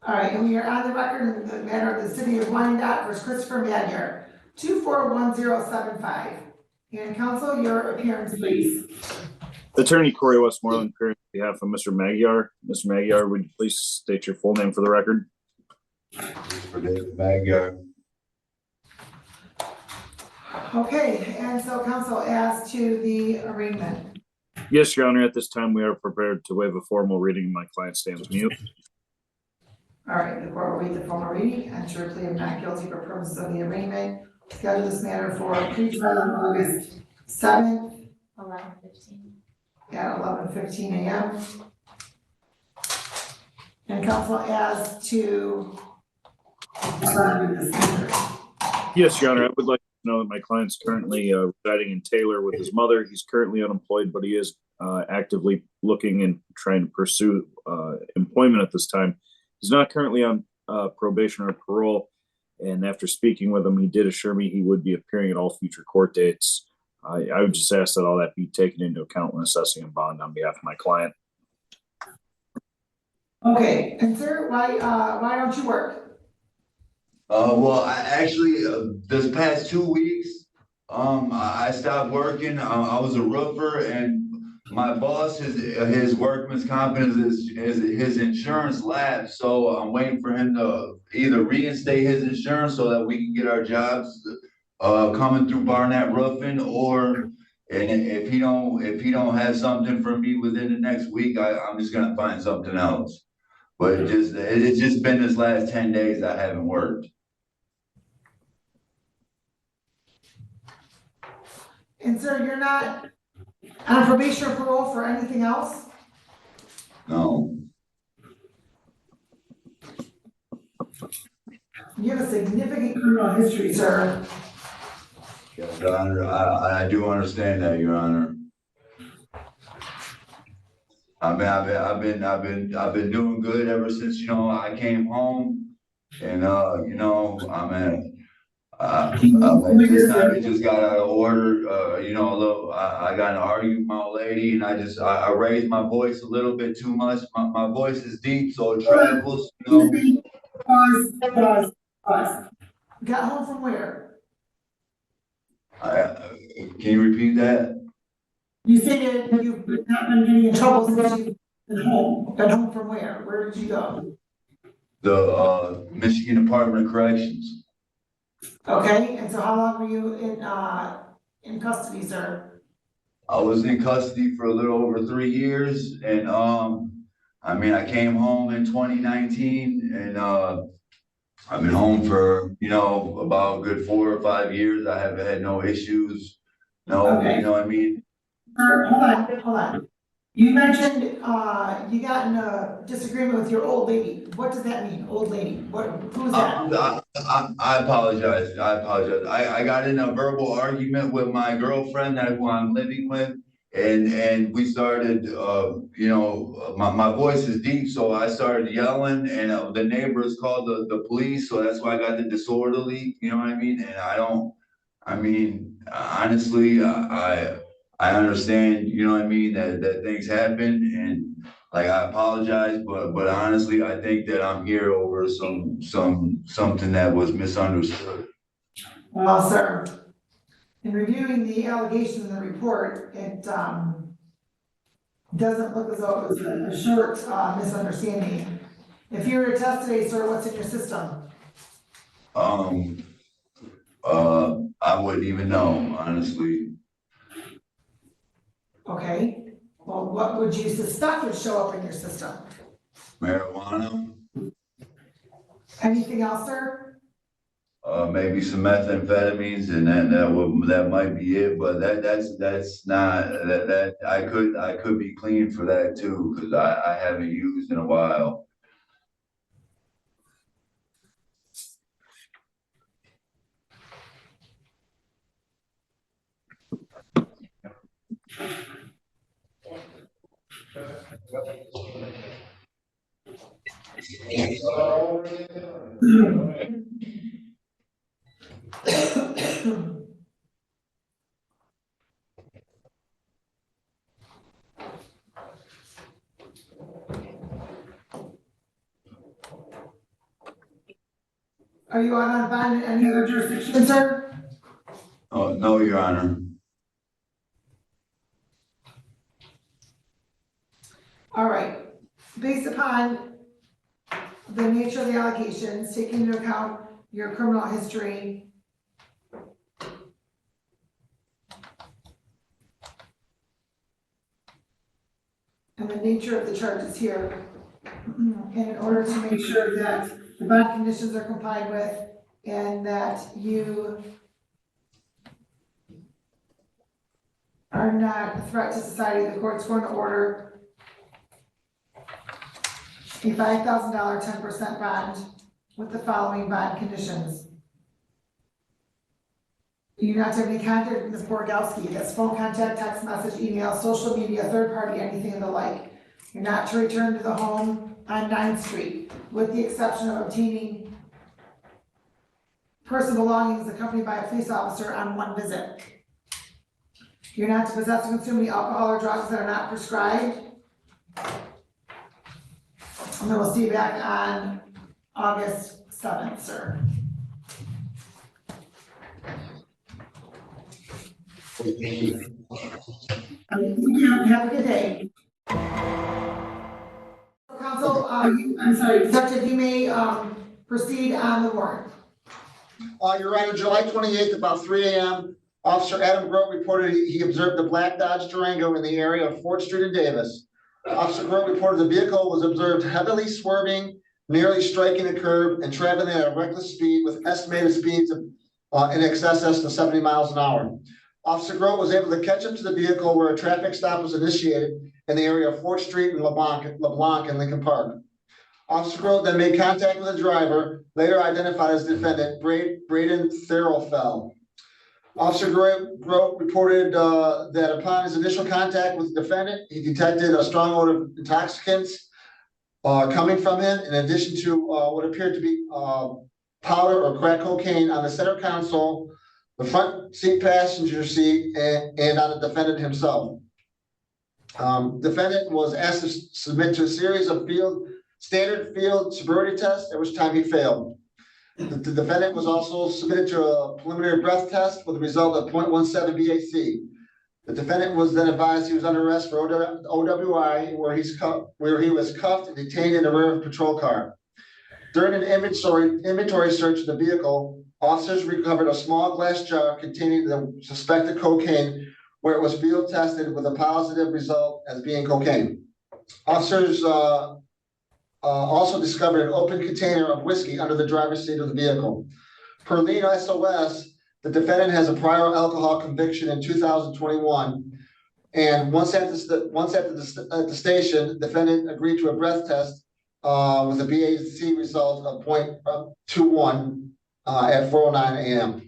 All right, and we are on the record in the matter of the city of Wyandotte versus Christopher Magyar, 241075. And counsel, your appearance, please. Attorney Corey Westmoreland, appearing on behalf of Mr. Magyar. Mr. Magyar, would you please state your full name for the record? For David Magyar. Okay, and so counsel, as to the arraignment. Yes, Your Honor. At this time, we are prepared to waive a formal reading. My client stands mute. All right, the court will read the formal reading, enter a plea of not guilty for purposes of the arraignment. Schedule this matter for pre-trial on August 7th. 11:15. At 11:15 a.m. And counsel, as to this matter. Yes, Your Honor. I would like to know that my client's currently residing in Taylor with his mother. He's currently unemployed, but he is actively looking and trying to pursue employment at this time. He's not currently on probation or parole. And after speaking with him, he did assure me he would be appearing at all future court dates. I would just ask that all that be taken into account when assessing a bond on behalf of my client. Okay, and sir, why don't you work? Well, I actually, this past 2 weeks, I stopped working. I was a roofer, and my boss, his workman's comp is his insurance lapsed. So I'm waiting for him to either reinstate his insurance so that we can get our jobs coming through Barnett Roofing, or and if he don't have something for me within the next week, I'm just gonna find something else. But it's just been this last 10 days I haven't worked. And sir, you're not on probation or parole for anything else? No. You have a significant criminal history, sir. Yes, Your Honor, I do understand that, Your Honor. I've been doing good ever since, I came home, and this time it just got out of order. I got in an argument with my old lady, and I raised my voice a little bit too much. My voice is deep, so it travels. Pause. Got home from where? Can you repeat that? You say that you've not been getting in trouble since you've been home. Been home from where? Where did you go? The Michigan Department of Corrections. Okay, and so how long were you in custody, sir? I was in custody for a little over 3 years, and I came home in 2019, and I've been home for about a good 4 or 5 years. I haven't had no issues. No, Okay. You know what I mean? Hold on. You mentioned you got in a disagreement with your old lady. What does that mean, old lady? Who's that? I apologize. I got in a verbal argument with my girlfriend who I'm living with, and we started. My voice is deep, so I started yelling, and the neighbors called the police. So that's why I got the disorderly. You know what I mean? And honestly, I understand, that things happen, and I apologize, but honestly, I think that I'm here over something that was misunderstood. Well, sir, in reviewing the allegations in the report, it doesn't look as though it was a short misunderstanding. If you were to test today, sir, what's in your system? I wouldn't even know, honestly. Okay, well, what would you suspect would show up in your system? Marijuana, Anything else, sir? maybe some methamphetamines, and that might be it. But that's not that I could be clean for that too, because I haven't used in a while. Are you on bond in any other jurisdiction, sir? Oh, no, Your Honor. All right, based upon the nature of the allegations, taking into account your criminal history, and the nature of the charges here, and in order to make sure that the bond conditions are complied with and that you are not a threat to society, the court's going to order a $5,000 10% bond with the following bond conditions. You do not have any contact with Ms. Borgowski, that's phone contact, text message, email, social media, third party, anything of the like. You're not to return to the home on 9th Street, with the exception of obtaining personal belongings accompanied by a police officer on one visit. You're not to possess or consume any alcohol or drugs that are not prescribed. And then we'll see you back on August 7th, sir. Thank you. Have a good day. Counsel, I'm sorry, Detective, you may proceed on the warrant. Your Honor, July 28th, about 3 a.m., Officer Adam Grote reported he observed a black Dodge Durango in the area of 4th Street and Davis. Officer Grote reported the vehicle was observed heavily swerving, nearly striking a curb, and traveling at a reckless speed with estimated speeds of in excess of 70 miles an hour. Officer Grote was able to catch up to the vehicle where a traffic stop was initiated in the area of 4th Street and LeBlanc and Lincoln Park. Officer Grote then made contact with the driver, later identified as defendant, Braden Therofell. Officer Grote reported that upon his initial contact with the defendant, he detected a strong odor of intoxicants coming from him, in addition to what appeared to be powder or crack cocaine on the center console, the front seat passenger seat, and on the defendant himself. Defendant was asked to submit to a series of standard field sobriety tests, at which time he failed. The defendant was also submitted to a preliminary breath test with a result of 0.17 BAC. The defendant was then advised he was under arrest for OWI, where he was cuffed and detained in the rear of a patrol car. During an inventory search of the vehicle, officers recovered a small glass jar containing the suspected cocaine, where it was field tested with a positive result as being cocaine. Officers also discovered an open container of whiskey under the driver's seat of the vehicle. Per lead SOS, the defendant has a prior alcohol conviction in 2021, and once at the station, the defendant agreed to a breath test with a BAC result of 0.21 at 4:09 a.m.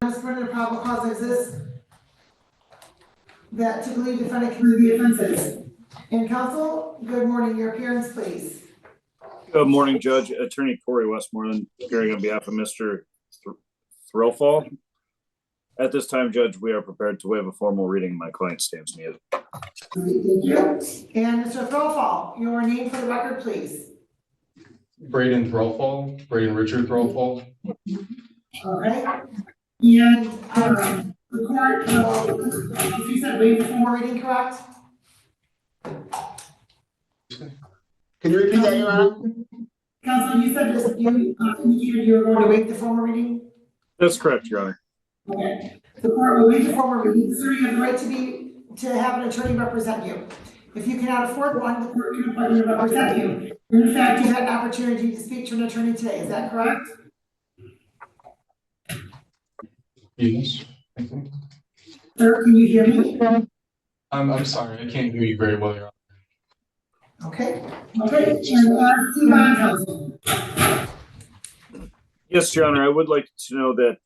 The probable cause exists that to believe defendant committed the offenses. And counsel, good morning. Your appearance, please. Good morning, Judge. Attorney Corey Westmoreland, appearing on behalf of Mr. Thrillfall. At this time, Judge, we are prepared to waive a formal reading. My client stands muted. Thank you. And Mr. Thrillfall, your name for the record, please. Braden Thrillfall, Braden Richard Thrillfall. Okay. And the court will, you said waive the formal reading, correct? Can you repeat that, Your Honor? Counsel, you said this, you were going to waive the formal reading? That's correct, Your Honor. Okay. The court will waive the formal reading. Sir, you have the right to have an attorney represent you. If you cannot afford one, the court can appoint you to represent you. In fact, you had an opportunity to speak to an attorney today. Is that correct? Yes, I think. Sir, can you hear me? I'm sorry, I can't hear you very well, Your Honor. Okay. Okay. And Steve on counsel. Yes, Your Honor. I would like to know that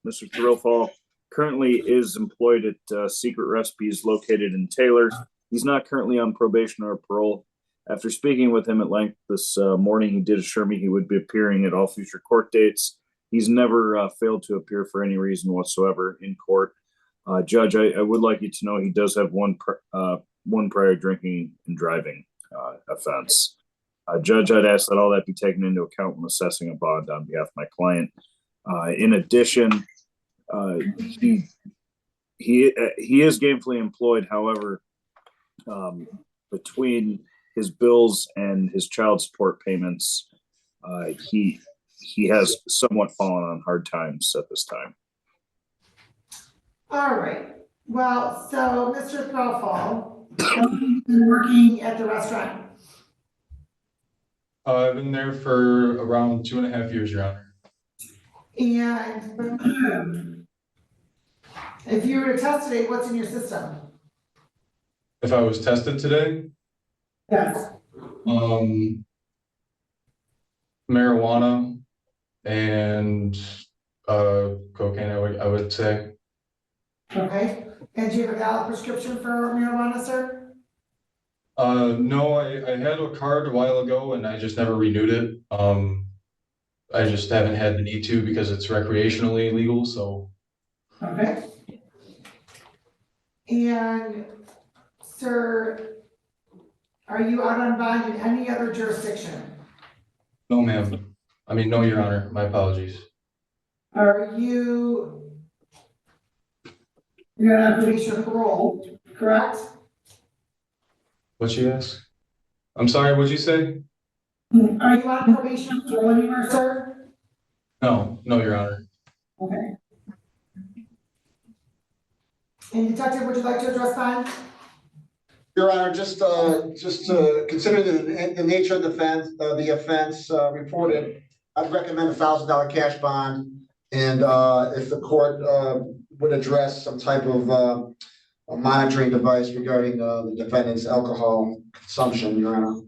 Mr. Thrillfall currently is employed at Secret Recipes located in Taylor. He's not currently on probation or parole. After speaking with him at length this morning, he did assure me he would be appearing at all future court dates. He's never failed to appear for any reason whatsoever in court. Judge, I would like you to know he does have one prior drinking and driving offense. Judge, I'd ask that all that be taken into account when assessing a bond on behalf of my client. In addition, he is gainfully employed. However, between his bills and his child support payments, he has somewhat fallen on hard times at this time. All right, well, so Mr. Threlfall, how long have you been working at the restaurant? I've been there for around 2.5 years, Your Honor. And if you were to test today, what's in your system? If I was tested today, Yes. Marijuana and cocaine, I would say. Okay, and do you have a valid prescription for marijuana, sir? No, I had a card a while ago and I just never renewed it. I just haven't had the need to because it's recreationally legal, so. Okay. And, sir, are you out on bond in any other jurisdiction? No, ma'am. I mean, no, Your Honor, my apologies. Are you're on probation or parole, correct? What'd she ask? I'm sorry, what'd you say? Are you on probation or parole anymore, sir? No, Your Honor. Okay. And Detective, would you like to address bond? Your Honor, just considering the nature of the offense reported, I'd recommend $1,000 cash bond. And if the court would address some type of a monitoring device regarding the defendant's alcohol consumption, Your Honor.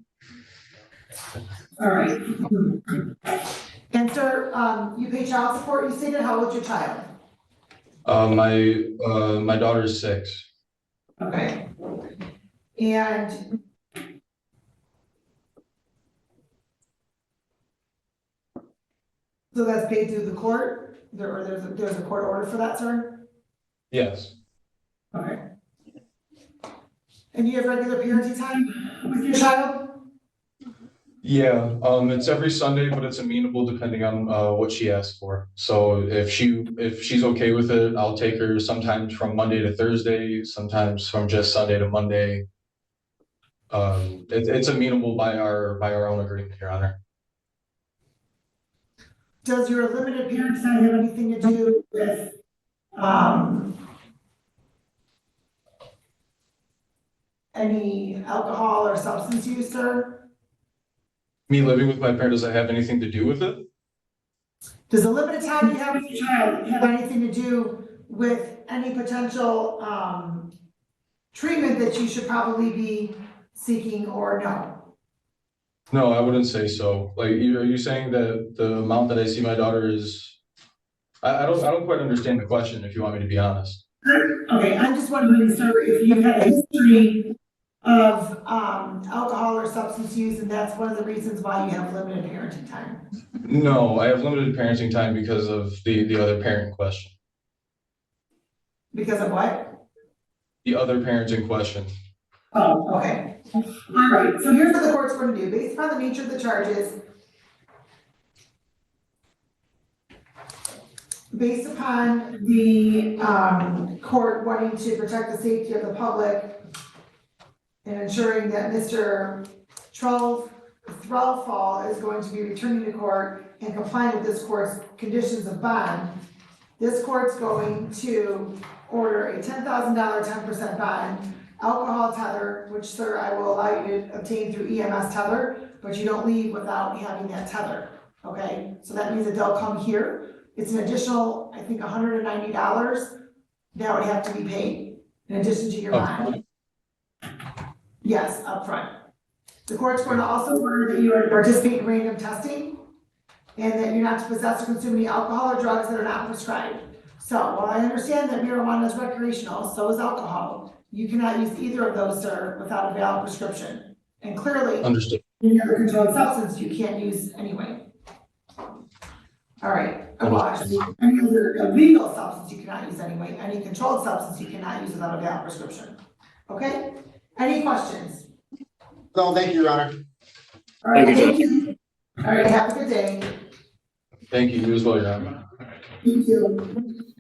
All right. And sir, you pay child support, you stated. How old's your child? My daughter's 6. Okay. And so that's paid through the court? There's a court order for that, sir? Yes. Okay. And you have regular parenting time with your child? Yeah, it's every Sunday, but it's amenable depending on what she asks for. So if she's okay with it, I'll take her sometimes from Monday to Thursday, sometimes from just Sunday to Monday. It's amenable by our own agreement, Your Honor. Does your limited parenting time have anything to do with any alcohol or substance use, sir? Me living with my parents, does that have anything to do with it? Does the limited time you have with your child have anything to do with any potential treatment that you should probably be seeking or no? No, I wouldn't say so. Like, are you saying that the amount that I see my daughter is? I don't quite understand the question, if you want me to be honest. Okay, I'm just wondering, sir, if you've had a history of alcohol or substance use, and that's one of the reasons why you have limited parenting time. No, I have limited parenting time because of the other parent question. Because of what? The other parent in question. Oh, okay. All right, so here's what the court's going to do. Based upon the nature of the charges, based upon the court wanting to protect the safety of the public and ensuring that Mr. Threlfall is going to be returning to court and complying with this court's conditions of bond, this court's going to order a $10,000 10% bond, alcohol tether, which, sir, I will allow you to obtain through EMS tether, but you don't leave without having that tether, okay? So that means that they'll come here. It's an additional, I think, $190 that would have to be paid in addition to your bond. Yes, upfront. The court's going to also order that you are to participate in random testing and that you're not to possess or consume any alcohol or drugs that are not prescribed. So while I understand that marijuana is recreational, so is alcohol. You cannot use either of those, sir, without a valid prescription. And clearly, Understood. any other controlled substance you can't use anyway. All right, any other illegal substance you cannot use anyway. Any controlled substance you cannot use without a valid prescription. Okay? Any questions? No, thank you, Your Honor. All right, Thank you, thank you. All right, have a good day. Thank you, you as well, Your Honor. You too.